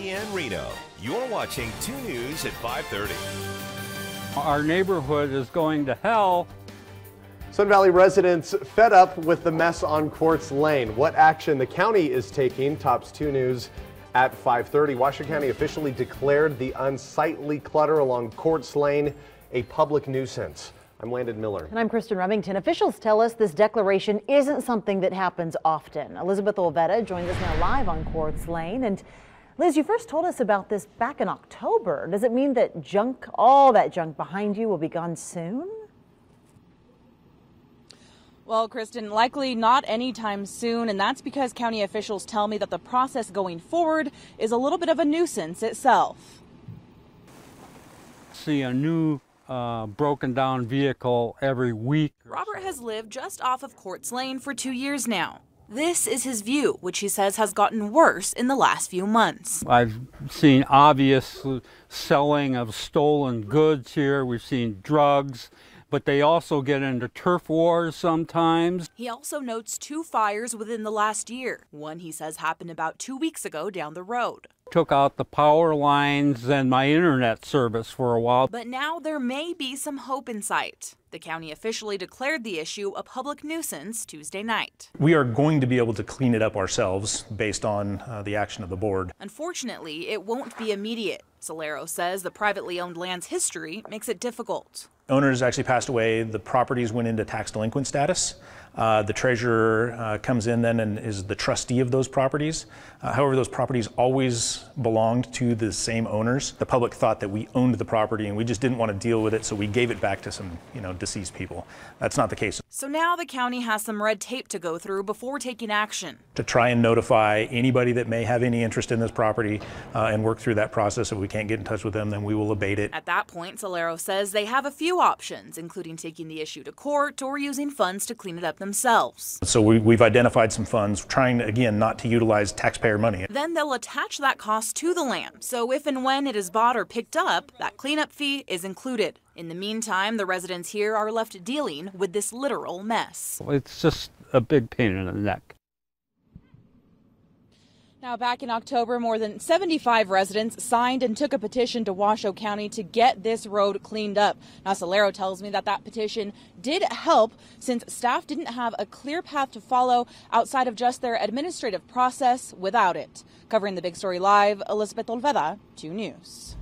And Reno, you're watching 2 News at 5:30. Our neighborhood is going to hell. Sun Valley residents fed up with the mess on Quartz Lane. What action the county is taking tops 2 News at 5:30. Washoe County officially declared the unsightly clutter along Quartz Lane a public nuisance. I'm Landon Miller. And I'm Kristen Remington. Officials tell us this declaration isn't something that happens often. Elizabeth Olvera joins us now live on Quartz Lane. And Liz, you first told us about this back in October. Does it mean that all that junk behind you will be gone soon? Well, Kristen, likely not anytime soon, and that's because county officials tell me that the process going forward is a little bit of a nuisance itself. See a new broken down vehicle every week. Robert has lived just off of Quartz Lane for 2 years now. This is his view, which he says has gotten worse in the last few months. I've seen obvious selling of stolen goods here. We've seen drugs, but they also get into turf wars sometimes. He also notes 2 fires within the last year. One, he says, happened about 2 weeks ago down the road. Took out the power lines and my internet service for a while. But now there may be some hope in sight. The county officially declared the issue a public nuisance Tuesday night. We are going to be able to clean it up ourselves based on the action of the board. Unfortunately, it won't be immediate. Solero says the privately owned land's history makes it difficult. Owners actually passed away. The properties went into tax delinquent status. The treasurer comes in then and is the trustee of those properties. However, those properties always belonged to the same owners. The public thought that we owned the property and we just didn't want to deal with it, so we gave it back to some, deceased people. That's not the case. So now the county has some red tape to go through before taking action. To try and notify anybody that may have any interest in this property and work through that process. If we can't get in touch with them, then we will abate it. At that point, Solero says they have a few options, including taking the issue to court or using funds to clean it up themselves. So we've identified some funds, trying, again, not to utilize taxpayer money. Then they'll attach that cost to the land. So if and when it is bought or picked up, that cleanup fee is included. In the meantime, the residents here are left dealing with this literal mess. It's just a big pain in the neck. Now, back in October, more than 75 residents signed and took a petition to Washoe County to get this road cleaned up. Now, Solero tells me that petition did help since staff didn't have a clear path to follow outside of just their administrative process without it. Covering the big story live, Elizabeth Olvera, 2 News.